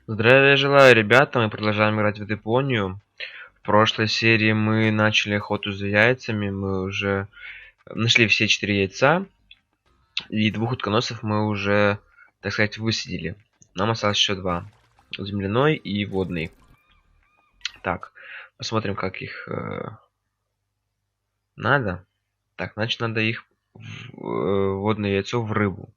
Здравия желаю, ребята! Мы продолжаем играть в Депонию. В прошлой серии мы начали охоту за яйцами. Мы уже нашли все 4 яйца. И 2 утконосов мы уже, так сказать, высадили. Нам осталось еще 2. Земляной и водный. Так, посмотрим, как их надо. Так, значит, надо их водное яйцо в рыбу.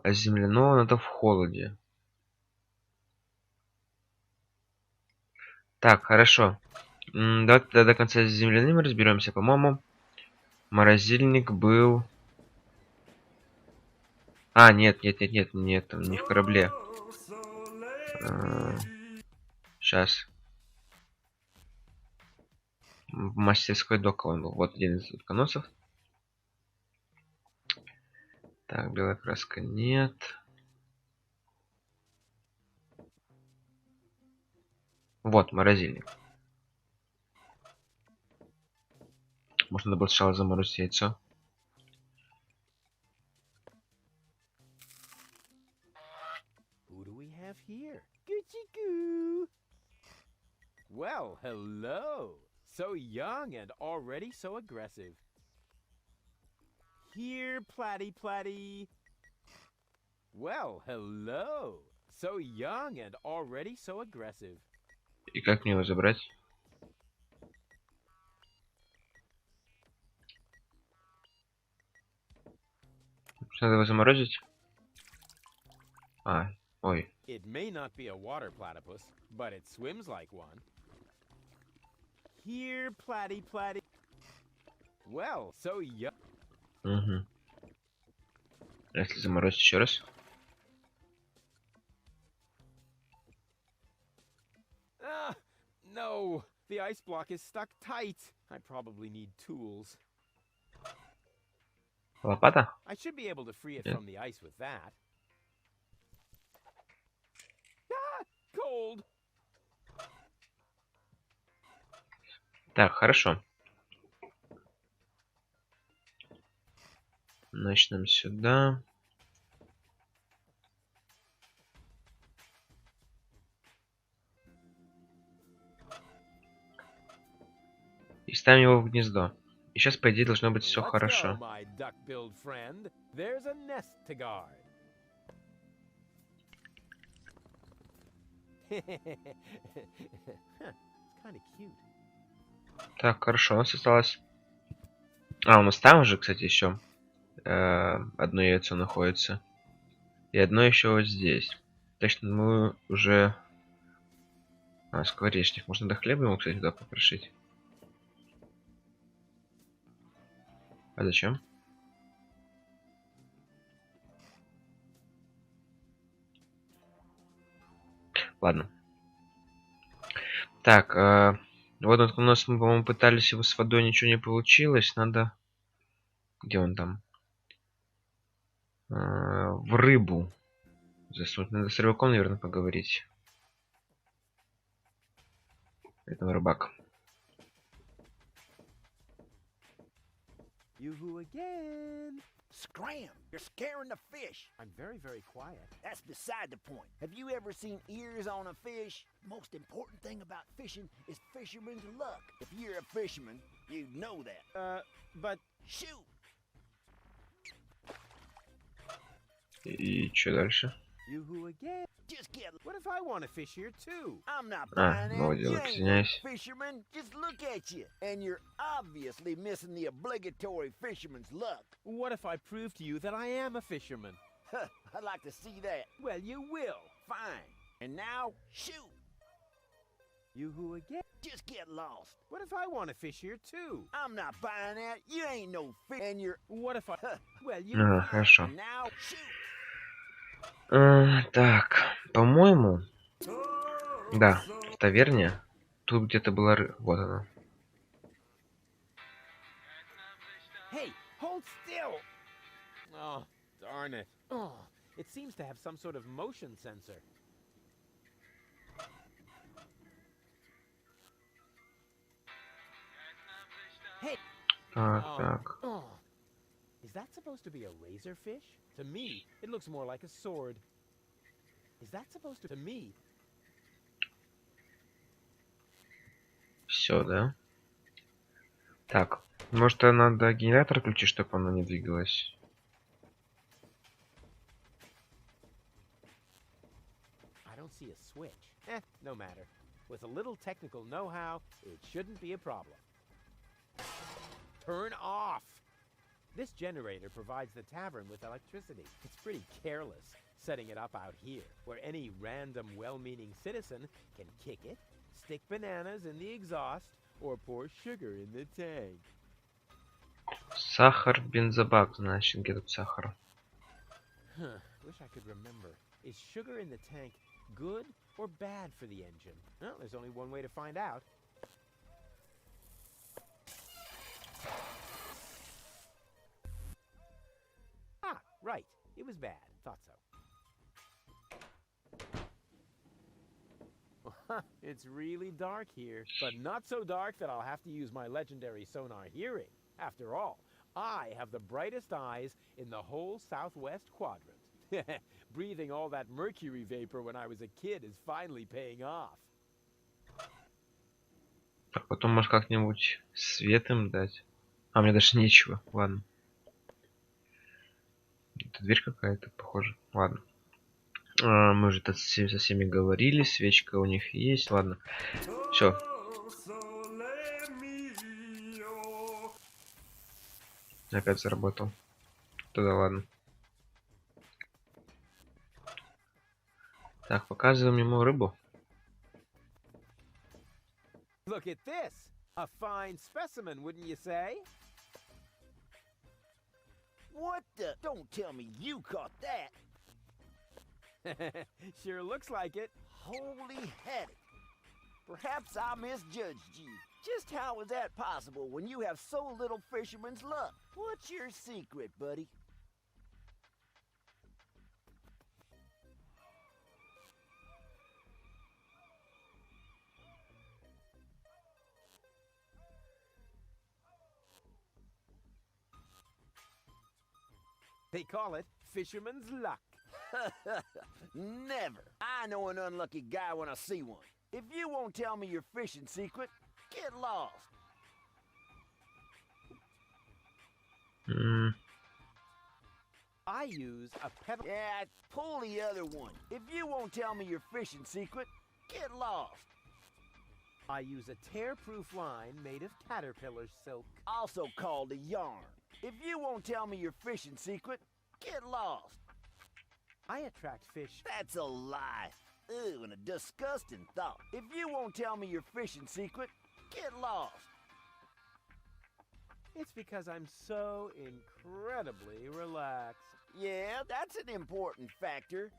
А земляного надо в холоде. Так, хорошо. Давайте тогда до конца с земляным разберемся. По-моему, морозильник был... А, нет, не в корабле. Сейчас. В мастерской дока он был. Вот один из утконосов. Так, белая краска нет. Вот, морозильник. Может, надо было сначала заморозить яйцо. Well, hello. So young and already so aggressive. Here, Platty Platty. Well, hello. So young and already so aggressive. И как мне его забрать? Надо его заморозить? А, ой. It may not be a water platypus, but it swims like one. Here, Platty Platty. Well, so young. Угу. Если заморозить еще раз. No, the ice block is stuck tight. I probably need tools. Лопата? I should be able to free it Yeah. from the ice with that. Ah, cold. Так, хорошо. Начнем сюда. И ставим его в гнездо. И сейчас, по идее, должно быть все Let's хорошо. go, my duck-billed friend. There's a nest to guard. It's kind of cute. Так, хорошо, у нас осталось... А, у нас там же, кстати, еще одно яйцо находится. И одно еще вот здесь. Точно, мы уже... А, скворечник. Можно до хлеба ему, кстати, туда попрошить. А зачем? Ладно. Так, вот у нас мы, по-моему, пытались его с водой, ничего не получилось. Надо... Где он там? В рыбу засунуть. Надо с рыбаком, наверное, поговорить. Это рыбак. You again? Scram! You're scaring the fish. I'm very, very quiet. That's beside the point. Have you ever seen ears on a fish? Most important thing about fishing is fisherman's luck. If you're a fisherman, you know that. But Shoot! И что дальше? you again? Just get. What if I want to fish here too? I'm not А, buying that. молодец, You ain't no извиняюсь. fisherman. Just look at you, and you're obviously missing the obligatory fisherman's luck. What if I prove to you that I am a fisherman? Huh, I'd like to see that. Well, you will. Fine. And now, shoot! You again? Just get lost. What if I want to fish here too? I'm not buying that. You ain't no fish, and you're. What if I? Huh. Well, you. Ага, хорошо. And now, shoot! Так, по-моему... Да, в таверне. Тут где-то была Вот она. Hey, hold still! Oh, darn it. Oh, it seems to have some sort of motion sensor. Hey! Так, Oh, так. oh, Is that supposed to be a razor fish? To me, it looks more like a sword. Is that supposed to me? Все, да? Так, может, надо генератор включить, чтобы оно не двигалось? I don't see a switch. No matter. With a little technical know-how, it shouldn't be a problem. Turn off! This generator provides the tavern with electricity. It's pretty careless, setting it up out here, where any random well-meaning citizen can kick it, stick bananas in the exhaust, or pour sugar in the tank. Сахар, бензобак, значит, где тут сахар? Wish I could remember. Is sugar in the tank good or bad for the engine? Well, there's only one way to find out. Ah, right. It was bad. Thought so. It's really dark here, but not so dark that I'll have to use my legendary sonar hearing. After all, I have the brightest eyes in the whole southwest quadrant. Breathing all that mercury vapor when I was a kid is finally paying off. Так, потом, может, как-нибудь свет им дать. А, мне даже нечего. Ладно. Это дверь какая-то, похоже. Ладно. Мы уже тут со всеми говорили. Свечка у них есть. Ладно. Все. Опять заработал. Тогда ладно. Так, показываем ему рыбу. Look at this. A fine specimen, wouldn't you say? What the? Don't tell me you caught that. Sure looks like it. Holy heck. Perhaps I misjudged you. Just how is that possible when you have so little fisherman's luck? What's your secret, buddy? They call it fisherman's luck. Never. I know an unlucky guy when I see one. If you won't tell me your fishing secret, get lost. I use a pedal. Yeah, pull the other one. If you won't tell me your fishing secret, get lost. I use a tear-proof line made of caterpillar silk. Also called a yarn. If you won't tell me your fishing secret, get lost. I attract fish. That's a lie. Ew, and a disgusting thought. If you won't tell me your fishing secret, get lost. It's because I'm so incredibly relaxed. Yeah, that's an important factor,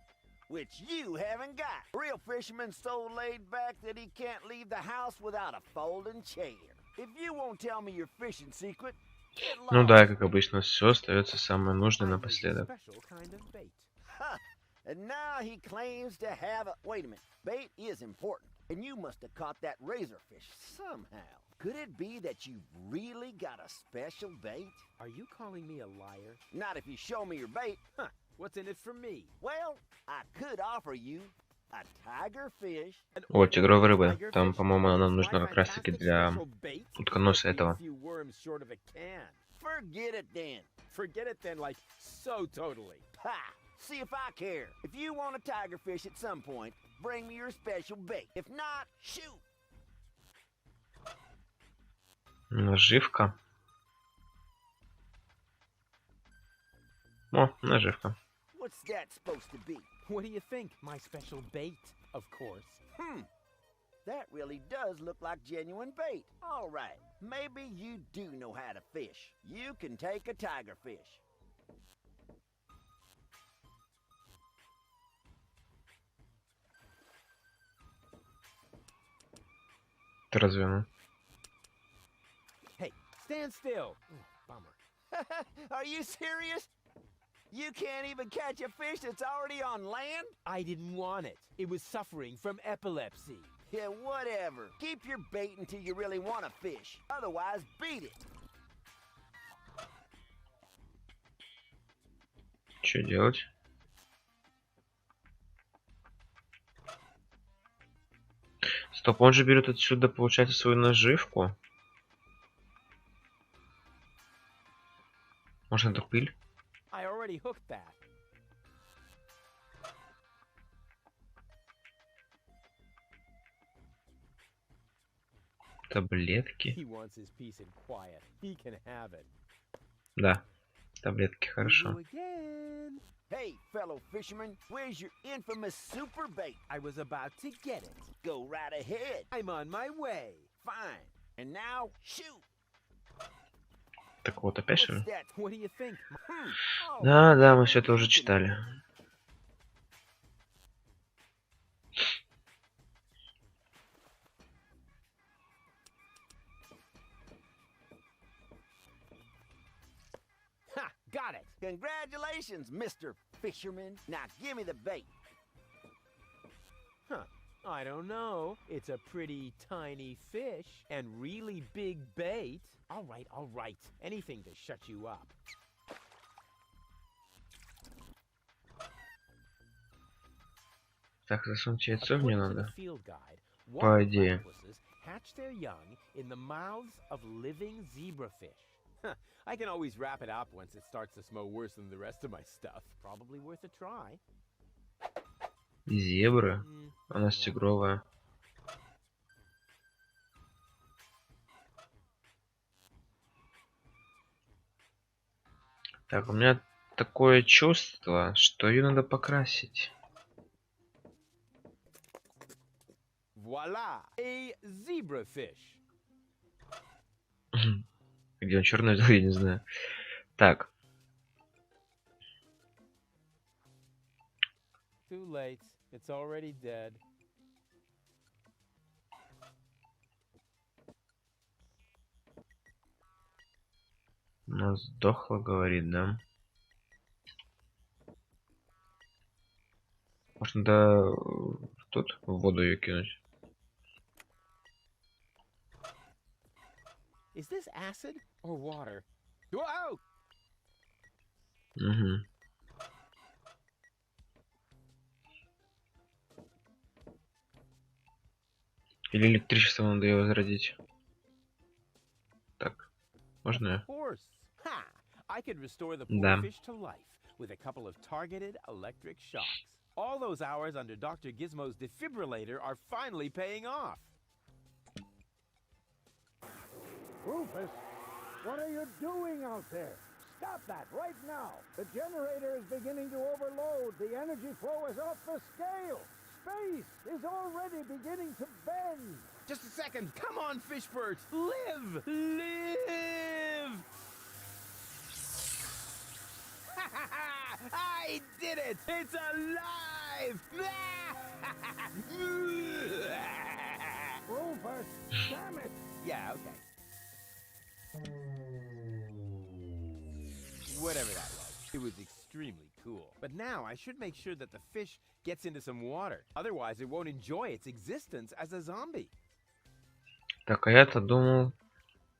which you haven't got. Real fisherman's so laid back that he can't leave the house without a folding chair. If you won't tell me your fishing secret, get lost. Ну да, как обычно, все остается самое нужное I use a напоследок. special kind of bait. Ha! And now he claims to have a... Wait a minute. Bait is important. And you must have caught that razorfish somehow. Could it be that you've really got a special bait? Are you calling me a liar? Not if you show me your bait. Huh, what's in it for me? Well, I could offer you a tiger fish. О, тигровая рыба. Там, по-моему, она нужна как раз таки для утконоса этого. Forget it then. Forget it then, like, so totally. Ha! See if I care. If you want a tiger fish at some point, bring me your special bait. If not, shoot. Наживка. О, наживка. What's that supposed to be? What do you think? My special bait, of course. That really does look like genuine bait. All right, maybe you do know how to fish. You can take a tiger fish. Ты разве она? Hey, stand still. Bummer. Are you serious? You can't even catch a fish that's already on land? I didn't want it. It was suffering from epilepsy. Yeah, whatever. Keep your bait until you really want to fish. Otherwise, beat it. Что делать? Стоп, он же берет отсюда, получается, свою наживку. Может, это пыль? I already hooked that. Таблетки. He wants his peace and quiet. He can have it. Да, таблетки, хорошо. Budu again. Hey, fellow fisherman, where's your infamous super bait? I was about to get it. Go right ahead. I'm on my way. Fine. And now, shoot. Так вот, опять что ли? What's that? What do you think? Oh, Да, да, мы все это уже читали. ha, got it. Congratulations, Mr. Fisherman. Now give me the bait. Huh. I don't know. It's a pretty tiny fish and really big bait. All right. Anything to shut you up. Так, засунуть яйцо мне According to the надо. field guide, По water идее. platypuses hatch their young in the mouths of living zebrafish. Huh, I can always wrap it up once it starts to smell worse than the rest of my stuff. Probably worth a try. Зебры. У нас тигровая. Так, у меня такое чувство, что ее надо покрасить. Voila! A zebrafish. Где он черный взял, я не знаю. Так, Too late. It's already dead. она сдохла, говорит, да? Может, надо тут в воду ее кинуть? Is this acid or water? Whoa! Угу. Или электричеством надо ее возродить. Так, можно я? Of course. Ha! I could restore the Да. poor fish to life with a couple of targeted electric shocks. All those hours under Dr. Gizmo's defibrillator are finally paying off. Rufus, what are you doing out there? Stop that right now. The generator is beginning to overload. The energy flow is off the scale. Space is already beginning to bend. Just a second. Come on, Fishbert. Live! Live! I did it! It's alive! Rufus, damn it. Yeah, okay. Whatever that was. It was extremely cool. But now I should make sure that the fish gets into some water. Otherwise, it won't enjoy its existence as a zombie. Так, а я-то думал,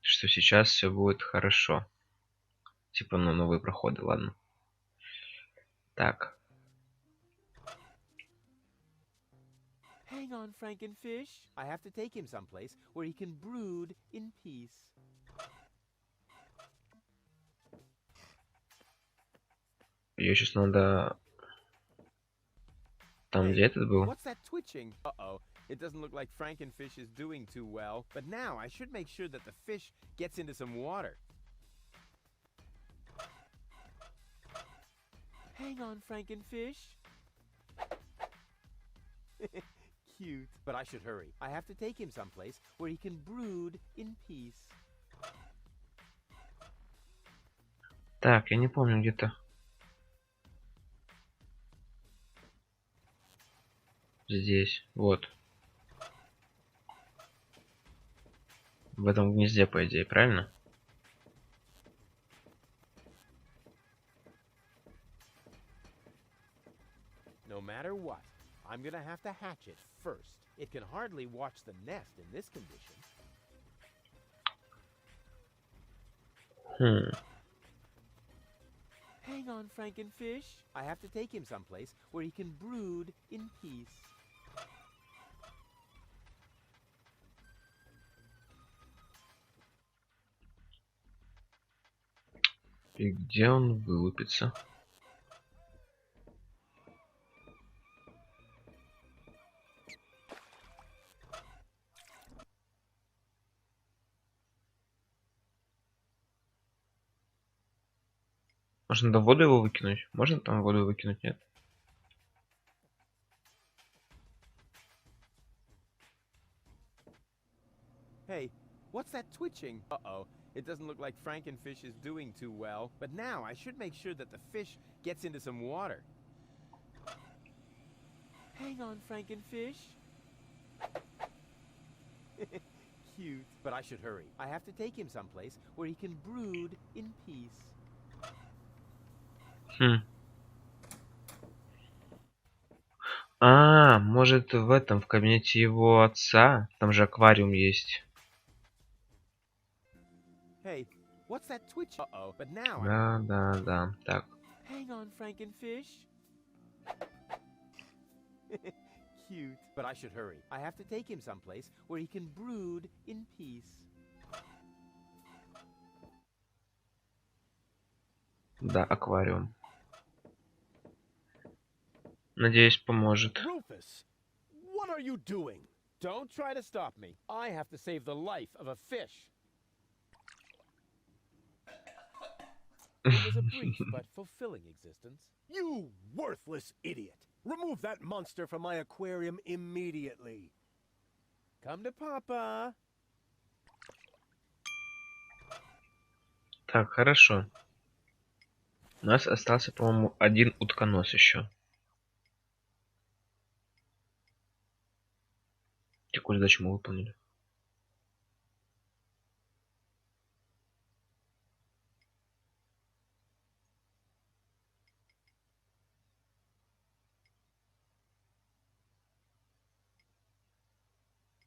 что сейчас все будет хорошо. Типа, ну, новые проходы, ладно. Так. Hang on, Frankenfish. I have to take him someplace where he can brood in peace. Ее сейчас надо... Там, где этот был? What's that twitching? Uh-oh. It doesn't look like Frankenfish is doing too well. But now I should make sure that the fish gets into some water. Hang on, Frankenfish. Cute. But I should hurry. I have to take him someplace where he can brood in peace. Так, я не помню, где-то... Здесь, вот. В этом гнезде, по идее, правильно? No matter what, I'm gonna have to hatch it first. It can hardly watch the nest in this condition. Хм. Hang Hang on, Frankenfish. I have to take him someplace where he can brood in peace. И где он вылупится? Можно до воду его выкинуть? Можно там воду выкинуть? Нет? Hey, what's that twitching? Uh-oh. It doesn't look like Frankenfish is doing too well. But now I should make sure that the fish gets into some water. Hang on, Frankenfish. Cute. But I should hurry. I have to take him someplace where he can brood in peace. А, может в этом, в кабинете его отца? Там же аквариум есть. Hey, what's that twitch? Uh-oh. But now Да. Так. Hang on, Frankenfish. Cute. But I should hurry. I have to take him someplace where he can brood in peace. Да, аквариум. Надеюсь, поможет. Rufus, what are you doing? Don't try to stop me. I have to save the life of a fish. It was a brief but fulfilling existence. You worthless idiot! Remove that monster from my aquarium immediately. Come to Papa. Так, хорошо. У нас остался, по-моему, один утконос еще. Какую задачу мы выполнили?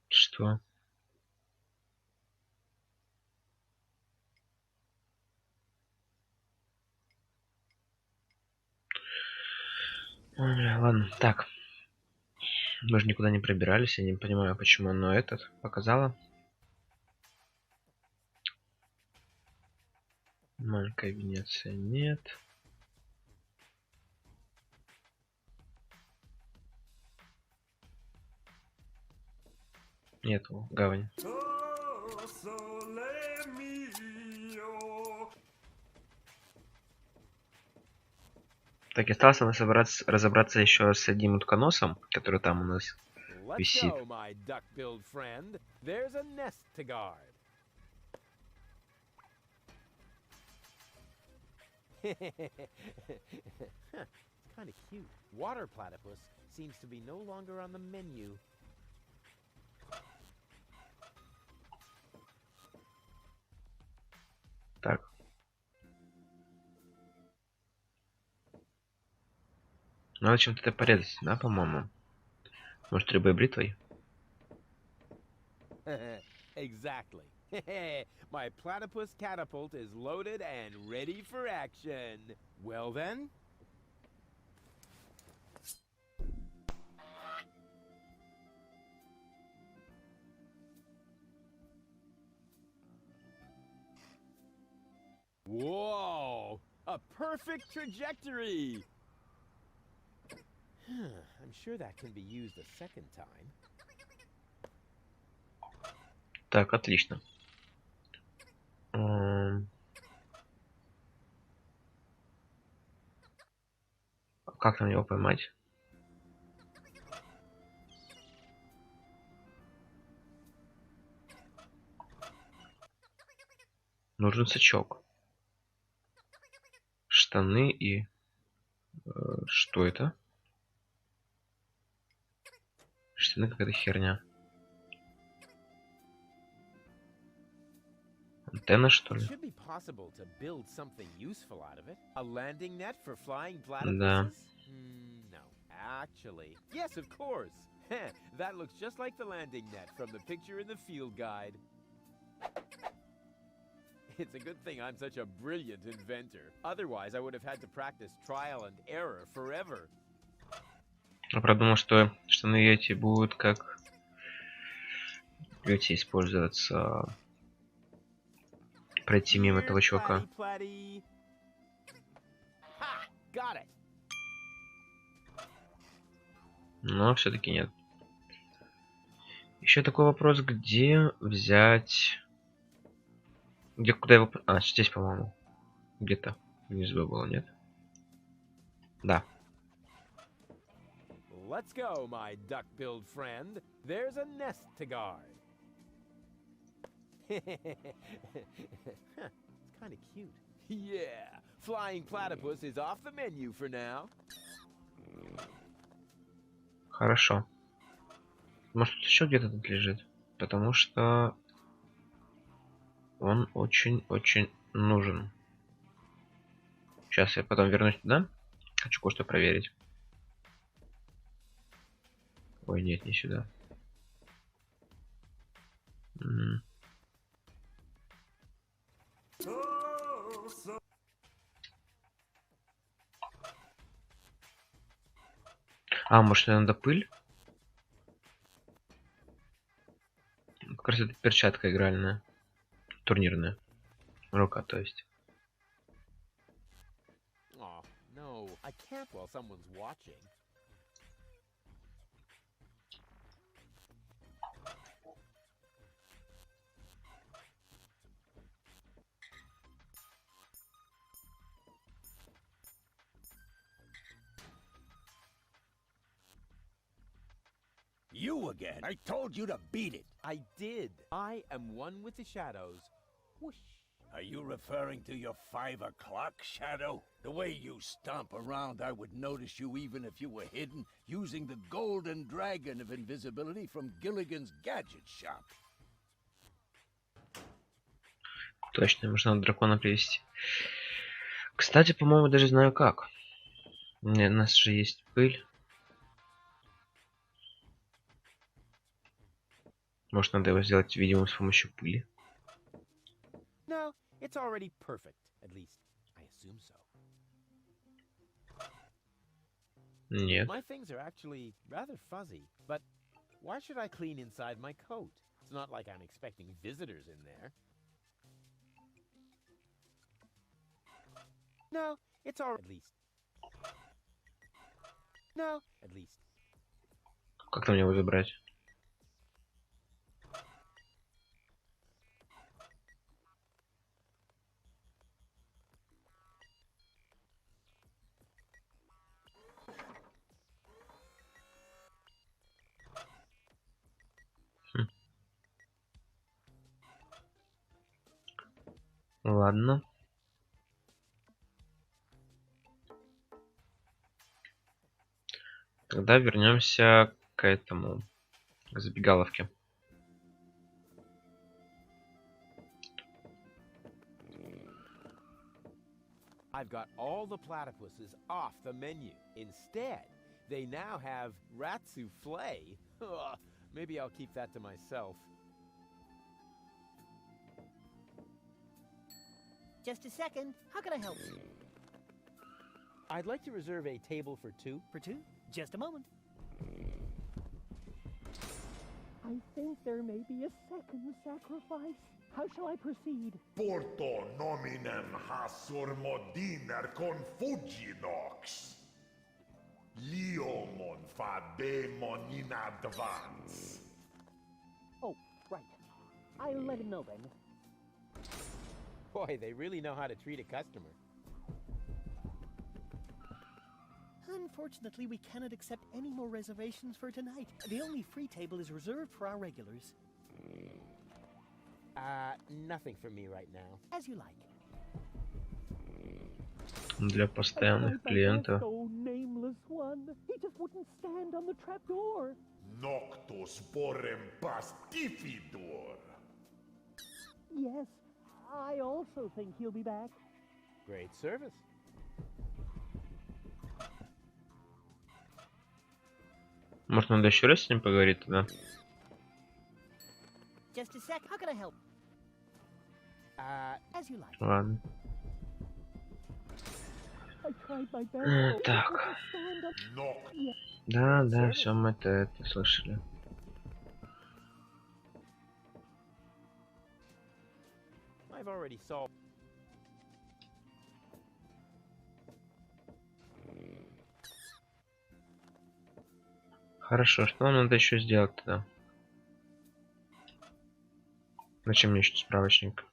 Что? Ой, бля, ладно, так. Мы же никуда не пробирались, я не понимаю, почему оно этот показало. Маленькая Венеция нет. Нету гавань. Так, и осталось нам разобраться еще с одним утконосом, который там у нас Let's висит. go, my duck-billed friend. There's a nest to guard. It's kind of cute. Water platypus seems to be no longer on the menu. Так. Надо чем-то это порезать, да, по-моему? Может, рыбой бритвой? Exactly. My platypus catapult is loaded and ready for action. Well then. Whoa! A perfect trajectory! I'm sure that can be used a second time. Так, отлично. Как нам его поймать? Нужен сачок. Штаны и... что это? Штаны какая-то херня. Антенна, что ли? Should be possible to build something useful out of it. A landing net for flying Да. platypuses? No, actually. Yes, of course. That looks just like the landing net from the picture in the field guide. It's a good thing I'm such a brilliant inventor. Otherwise, I would have had to practice trial and error forever. Я продумал, что штаны эти будут как эти использоваться. Пройти мимо этого чувака. Platy, platy. Ha! Got it. Но все-таки нет. Еще такой вопрос, где взять... Куда его... А, здесь, по-моему. Где-то внизу было, нет? Да. Let's go, my duck-billed friend. There's a nest to guard. It's kind of cute. Yeah, flying platypus is off the menu for now. Хорошо. Может, тут еще где-то тут лежит? Потому что он очень-очень нужен. Сейчас я потом вернусь туда. Хочу кое-что проверить. Ой, нет, не сюда. А, может, надо пыль? Как раз это перчатка игральная. Турнирная. Рука, то есть. Oh, no, I can't while someone's watching. You again. I told you to beat it. I did. I am one with the shadows. Whoosh. Are you referring to your 5 o'clock shadow? The way you stomp around, I would notice you even if you were hidden, using the golden dragon of invisibility from Gilligan's Gadget Shop. Точно, можно надо дракона привести. Кстати, по-моему, даже знаю как. У нас же есть пыль. Может, надо его сделать видимым с помощью пыли. No, it's already perfect. At least, I assume so. Нет. My things are actually rather fuzzy, but why should I clean inside my coat? It's not like I'm expecting visitors in there. No, it's all at least. No, at least. Как нам его забрать? Ладно. Тогда вернемся к этому, к забегаловке. I've got all the platypuses off the menu. Instead, they now have rat souffle. Maybe I'll keep that to myself. Just a second. How can I help? I'd like to reserve a table for two. For two? Just a moment. I think there may be a second sacrifice. How shall I proceed? Porto nominem hasur modiner confuginox. Liomon fabemon in advance. Oh, right. I'll let him know then. Boy, they really know how to treat a customer. Unfortunately, we cannot accept any more reservations for tonight. The only free table is reserved for our regulars. Nothing for me right now. As you like. Для постоянных клиентов. Nameless one. He just wouldn't stand on the trapdoor. Noctus porem pastifidur. Yes, I also think he'll be back. Great service. Может, надо еще раз с ним поговорить тогда? Just a sec. How can I help? As you like. Ладно. I tried my best. but I Так. couldn't stand up. Noct Да, да, все мы это слышали. I've already solved. Хорошо, что нам надо еще сделать тогда? Зачем мне еще справочник?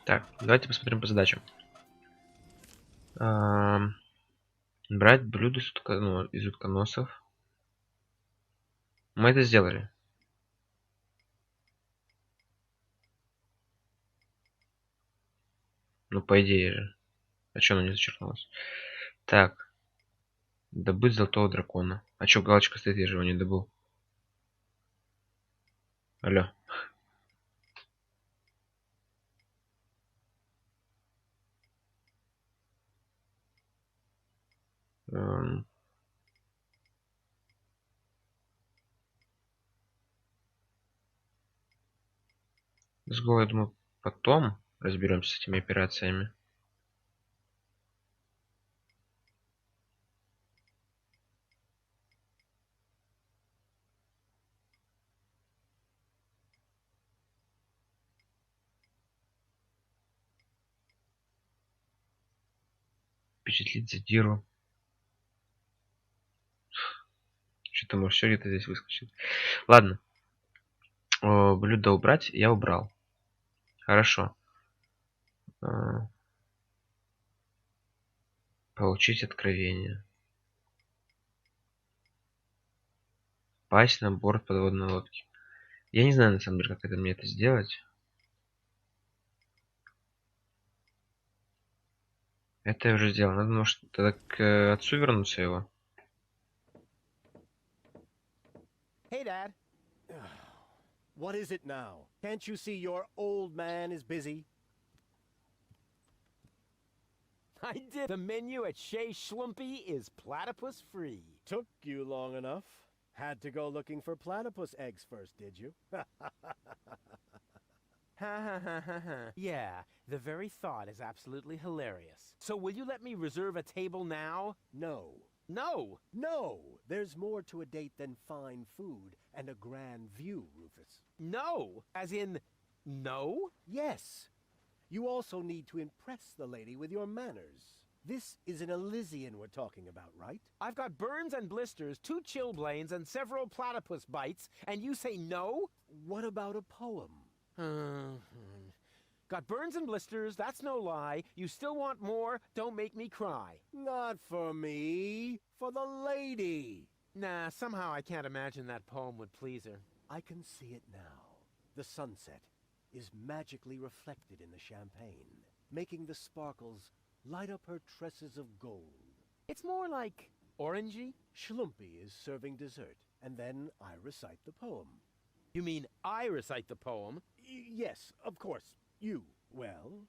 Так, давайте посмотрим по задачам. Брать блюдо из утконосов. Мы это сделали. Ну, по идее же. А что оно не зачеркнулось? Так. Добыть золотого дракона. А чё галочка стоит, я же его не добыл. Алло. С голой, я думаю, потом разберемся с этими операциями. Впечатлить задиру. Что-то может все где-то здесь выскочит. Ладно. Блюдо убрать, я убрал. Хорошо. Получить откровение. Пасть на борт подводной лодки. Я не знаю, на самом деле, как это мне это сделать. Это я уже сделал. Надо, может, тогда к отцу вернуться его. Hey, Dad. What is it now? Can't you see your old man is busy? I did. The menu at Shea Schlumpy is platypus free. Took you long enough. Had to go looking for platypus eggs first, did you? Ha ha ha ha ha. Yeah, the very thought is absolutely hilarious. So will you let me reserve a table now? No. No. No! There's more to a date than fine food and a grand view, Rufus. No. As in, no? Yes. You also need to impress the lady with your manners. This is an Elysian we're talking about, right? I've got burns and blisters, 2 chilblains, and several platypus bites, and you say no? What about a poem? Got burns and blisters, that's no lie. You still want more? Don't make me cry. Not for me, for the lady. Nah, somehow I can't imagine that poem would please her. I can see it now. The sunset is magically reflected in the champagne, making the sparkles light up her tresses of gold. It's more like orangey. Schlumpy is serving dessert, and then I recite the poem. You mean I recite the poem? Yes, of course. You. Well,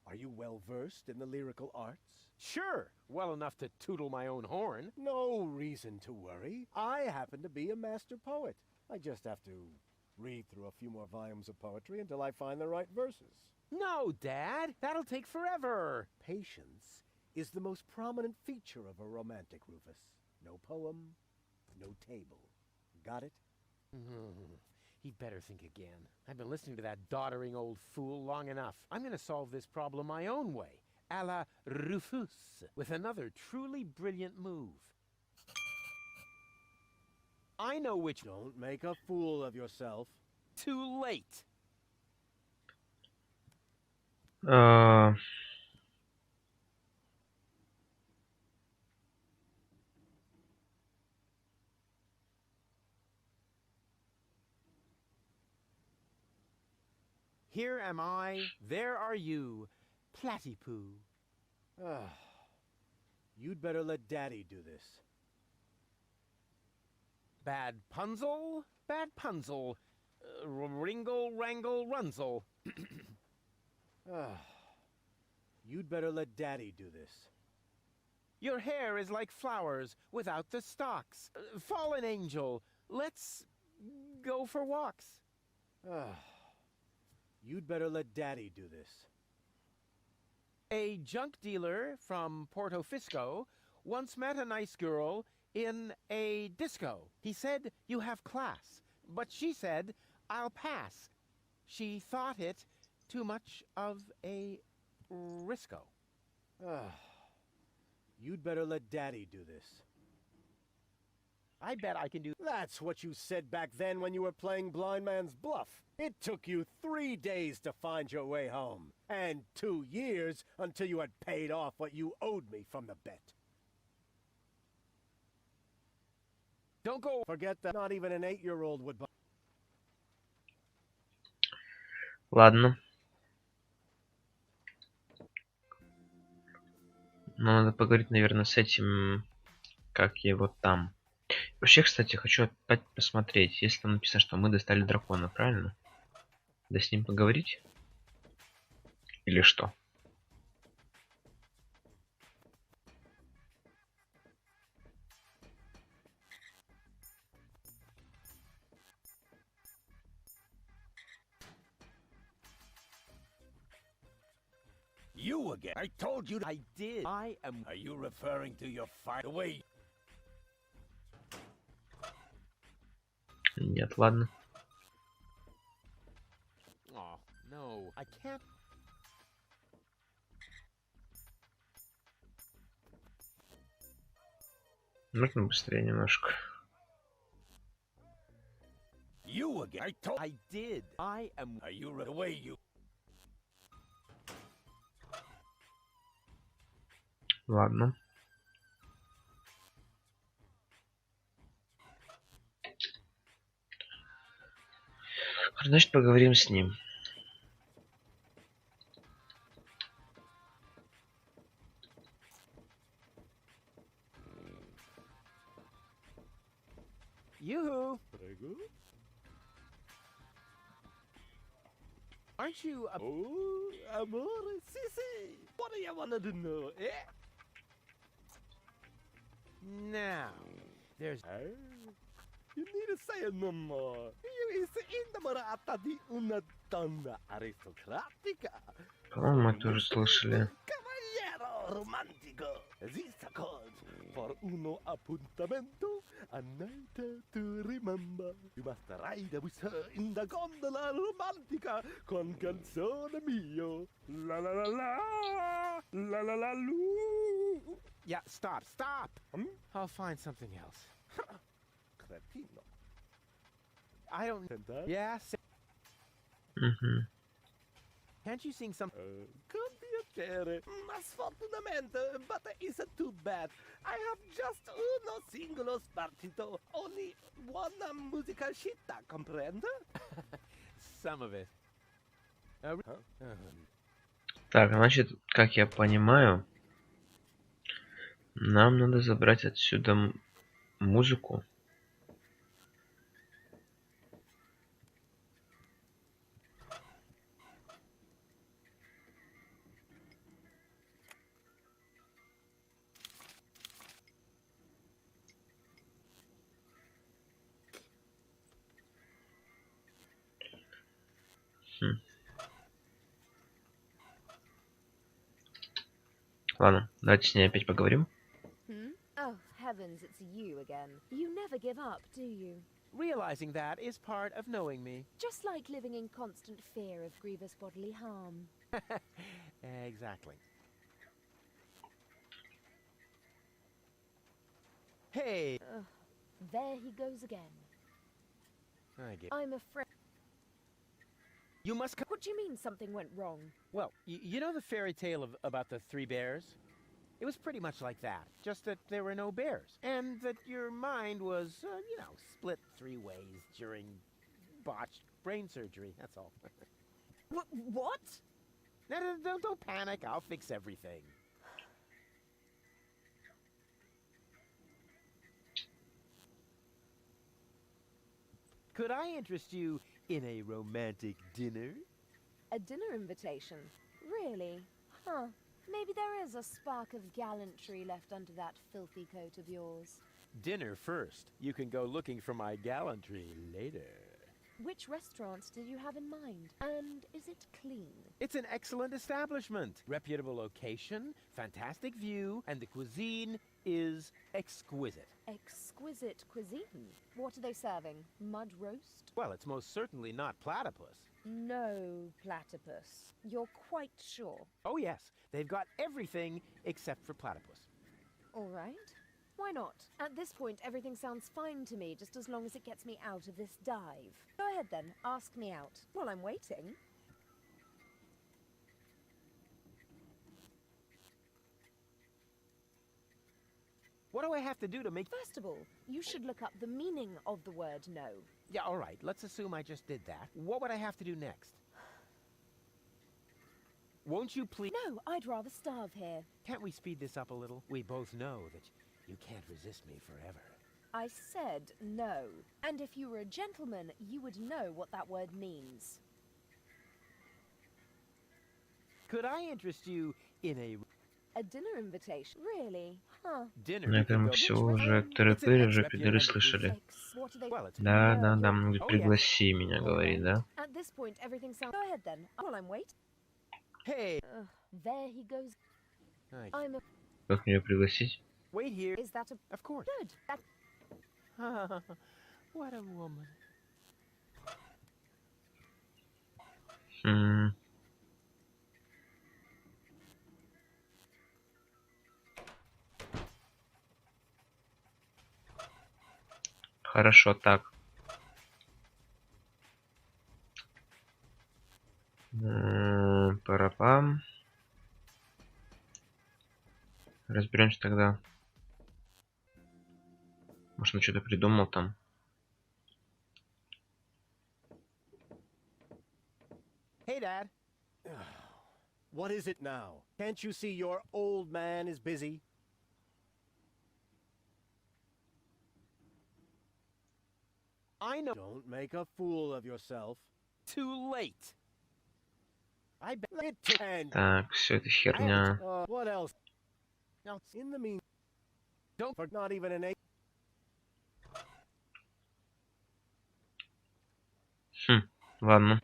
are you well versed in the lyrical arts? Sure, well enough to tootle my own horn. No reason to worry. I happen to be a master poet. I just have to read through a few more volumes of poetry until I find the right verses. No, Dad, that'll take forever. Patience is the most prominent feature of a romantic, Rufus. No poem, no table. Got it? He'd better think again. I've been listening to that doddering old fool long enough. I'm going to solve this problem my own way, a la Rufus, with another truly brilliant move. I know which... Don't make a fool of yourself. Too late. Here am I, there are you, Platypoo. You'd better let Daddy do this. Bad Punzel, bad Punzel, Ringle, Wrangle, Runzel. You'd better let Daddy do this. Your hair is like flowers without the stalks. Fallen angel, Let's go for walks. You'd better let Daddy do this. A junk dealer from Porto Fisco once met a nice girl in a disco. He said, "You have class." But she said, "I'll pass." She thought it too much of a risco. You'd better let Daddy do this. I bet I can do... That's what you said back then when you were playing blind man's bluff. It took you 3 days to find your way home, and 2 years until you had paid off what you owed me from the bet. Don't go... Forget that not even an 8-year-old would buy. Ладно. Но надо поговорить, наверное, с этим, как его там. Вообще, кстати, хочу опять посмотреть, если там написано, что мы достали дракона, правильно? Да с ним поговорить? Или что? You again. I told you. I did. I am... Are you referring to your fight away? Нет, ладно. Oh, no. I can't... Нужно быстрее немножко. You again. I told... I did. I am... Are you away, you... Ладно. Значит, поговорим с ним. Yoo-hoo! Aren't you a... Oh, amore, sissy. What do you want to know, eh? Now, there's... You need to say it no more. You is innamorata di una donna aristocratica. По-моему, мы тоже слышали. Caballero romantico. This called for uno appuntamento, a night to remember. You must ride with her in the gondola romantica con canzone mio. La la la la, la la la lu. Yeah, stop. I'll find something else. Cretino. I don't... Yeah, Угу. can't you sing some... Con piacere, ma sfortunatamente, but it's too bad. I have just uno singolo spartito, only one musical scitta, comprende? Some of it. Так, значит, как я понимаю, нам надо забрать отсюда музыку. Ладно, давайте с ней опять поговорим. Oh, heavens, it's you again. You never give up, do you? Realizing that is part of knowing me. Just like living in constant fear of grievous bodily harm. Exactly. Hey! Ugh, there he goes again. I get... I'm afraid... You must come... What do you mean something went wrong? Well, you know the fairy tale about the 3 bears? It was pretty much like that, just that there were no bears. And that your mind was, split 3 ways during botched brain surgery, that's all. What? No, don't panic, I'll fix everything. Could I interest you in a romantic dinner? A dinner invitation? Really? Huh. Maybe there is a spark of gallantry left under that filthy coat of yours. Dinner first. You can go looking for my gallantry later. Which restaurant did you have in mind? And is it clean? It's an excellent establishment. Reputable location, fantastic view, and the cuisine is exquisite. Exquisite cuisine. What are they serving? Mud roast? Well, it's most certainly not platypus. No platypus. You're quite sure? Oh, yes. They've got everything except for platypus. All right. Why not? At this point, everything sounds fine to me, just as long as it gets me out of this dive. Go ahead then, ask me out. While I'm waiting. What do I have to do to make... First of all, you should look up the meaning of the word no. Yeah, all right. Let's assume I just did that. What would I have to do next? Won't you please... No, I'd rather starve here. Can't we speed this up a little? We both know that you can't resist me forever. I said no. And if you were a gentleman, you would know what that word means. Could I interest you in A dinner invitation? Really? Huh. dinner? Ну, это мы все уже тыры-пыры, уже пидоры слышали. What are they... Well, it's... Да, да, да, No. говорит, пригласи меня, говорит, да? At this point, everything sounds... Go ahead then. While I'm waiting. Hey! There he goes. Nice. I'm a... Как меня пригласить? Wait here. Is that a... Of course. Good. That... What a woman. Хорошо, так. Парапам. Разберемся тогда. Может, он что-то придумал там. Hey, Dad. What is it now? Can't you see your old man is busy? I know. Don't make a fool of yourself. Too late. I bet It took and Так, все это херня. what else? Now, in the mean, don't for not even an eight. Ладно.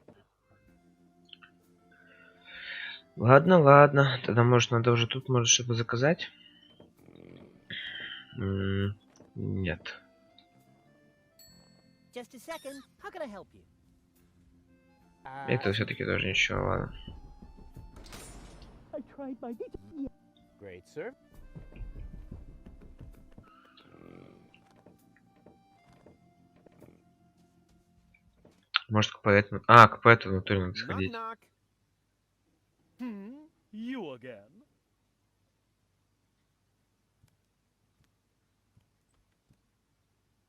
Ладно, ладно. Тогда, может, надо уже тут, может, что-то заказать? Нет. Just a second. How can I help you? Это все-таки тоже ничего, ладно. I tried my best. Great, sir. Может, к поэту... А, к поэту в натуре надо Knock, сходить. knock. You again?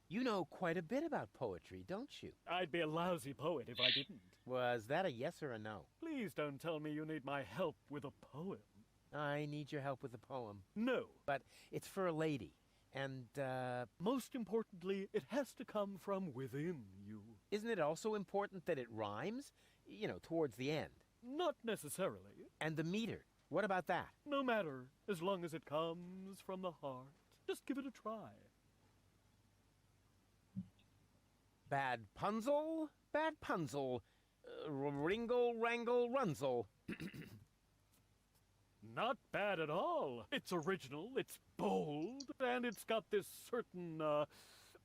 You know quite a bit about poetry, don't you? I'd be a lousy poet if I didn't. Was that a yes or a no? Please don't tell me you need my help with a poem. I need your help with a poem. No. But it's for a lady. And, Most importantly, it has to come from within you. isn't it also important that it rhymes? You know, towards the end. Not necessarily. And the meter. What about that? No matter, as long as it comes from the heart. Just give it a try. Bad punzel, bad punzel. Ringle, wrangle, runzel. Not bad at all. It's original, it's bold, and it's got this certain,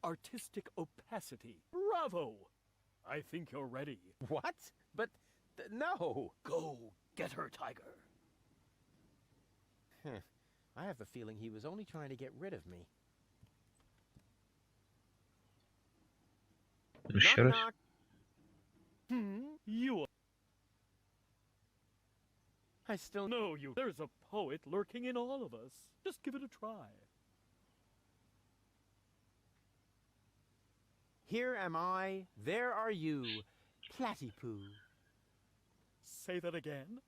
artistic opacity. Bravo! I think you're ready. What? But, no. Go get her, Tiger. I have a feeling he was only trying to get rid of me. Еще Knock, раз. knock. You I still know you. There's a poet lurking in all of us. Just give it a try. Here am I, there are you, Platypoo. Say that again.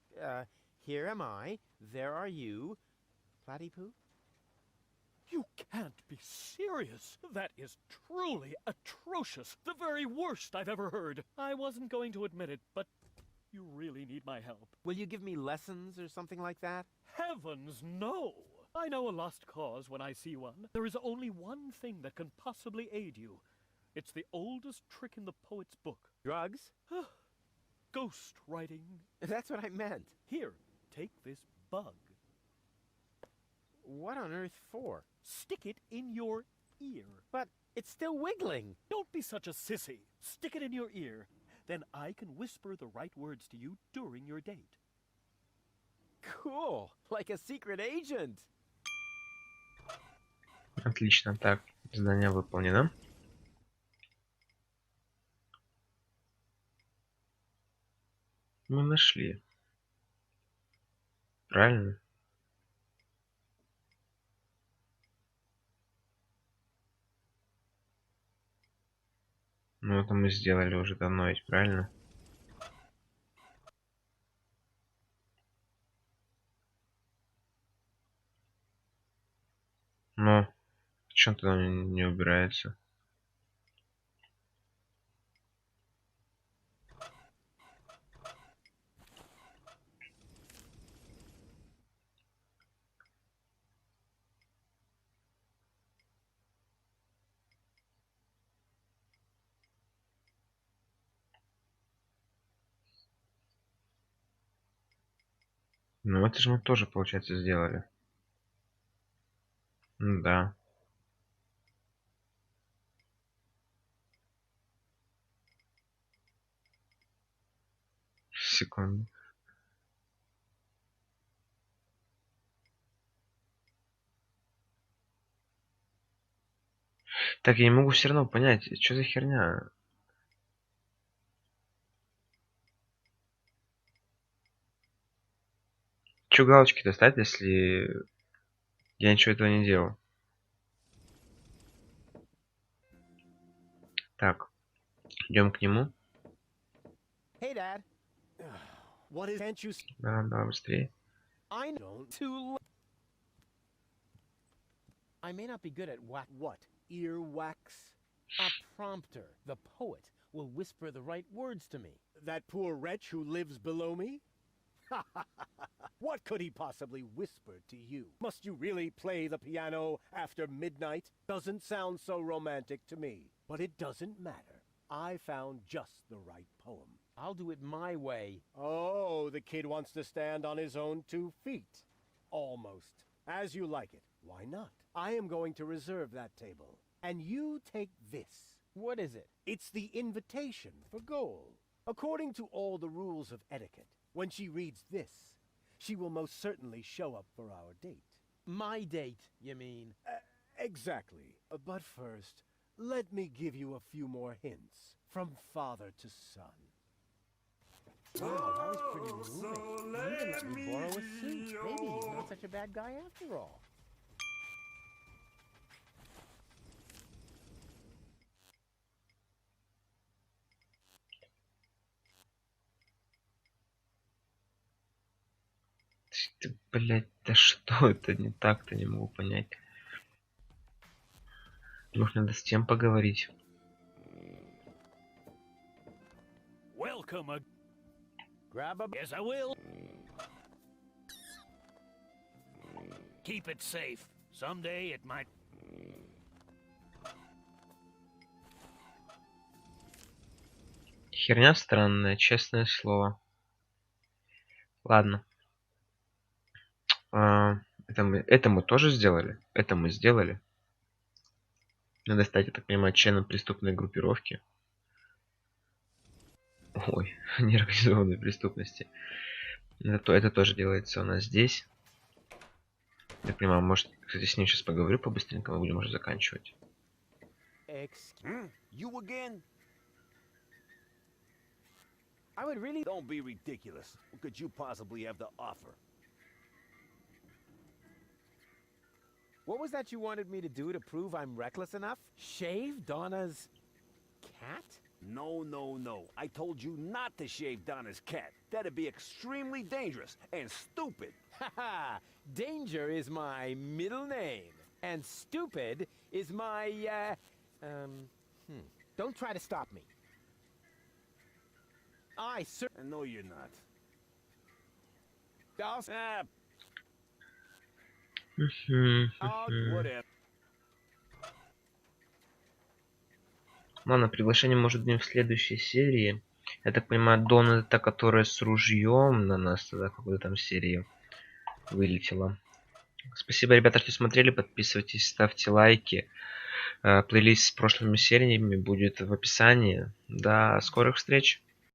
Here am I, there are you, Platypoo. You can't be serious. That is truly atrocious. The very worst I've ever heard. I wasn't going to admit it, but you really need my help. Will you give me lessons or something like that? Heavens, no! I know a lost cause when I see one. There is only one thing that can possibly aid you. It's the oldest trick in the poet's book. Drugs? Ghost writing. That's what I meant. Here, take this bug. What on earth for? Stick it in your ear. But it's still wiggling. Don't be such a sissy. Stick it in your ear. Then I can whisper the right words to you during your date. Cool. Like a secret agent. Отлично, так, задание выполнено. Мы нашли. Правильно? Ну, это мы сделали уже давно, ведь правильно? Но почему-то не убирается. Ну, это же мы тоже, получается, сделали. Ну, да. Секунду. Так, я не могу все равно понять, что за херня. Че галочки-то ставить, если я ничего этого не делал? Так, идем к нему. Hey, Dad. What is... Can't you... Да, быстрее. I know too. I may not be good at What? Earwax? A prompter. The poet will whisper the right words to me. That poor wretch who lives below me? What could he possibly whisper to you? Must you really play the piano after midnight? Doesn't sound so romantic to me. But it doesn't matter. I found just the right poem. I'll do it my way. Oh, the kid wants to stand on his own 2 feet. Almost. As you like it. Why not? I am going to reserve that table. And you take this. What is it? It's the invitation for goal. According to all the rules of etiquette, when she reads this, she will most certainly show up for our date. My date, you mean? Exactly. But first, let me give you a few more hints. From father to son. Wow, that was pretty moving. You even let me borrow a suit. Maybe he's not such a bad guy after all. Ты, блядь, да что это не так-то, не могу понять. Может, надо с тем поговорить. Welcome. Grab a... Yes, I will. Keep it safe. Someday it might... Херня странная, честное слово. Ладно. Это мы тоже сделали. Это мы сделали. Надо стать, я так понимаю, членом преступной группировки. Ой, неорганизованной преступности. Это тоже делается у нас здесь. Я понимаю, может, кстати, с ним сейчас поговорю по-быстренькому, мы будем уже заканчивать. You again? I would really... Don't be ridiculous. What could you possibly have to offer? What was that you wanted me to do to prove I'm reckless enough? Shave Donna's cat? No, no, no. I told you not to shave Donna's cat. That'd be extremely dangerous and stupid. Haha! Danger is my middle name. And stupid is my, Don't try to stop me. No, you're not. Ладно, приглашение может быть в следующей серии. Я так понимаю, Дон это та, которая с ружьем на нас тогда какой-то там серии вылетела. Спасибо, ребята, что смотрели. Подписывайтесь, ставьте лайки. Плейлист с прошлыми сериями будет в описании. До скорых встреч!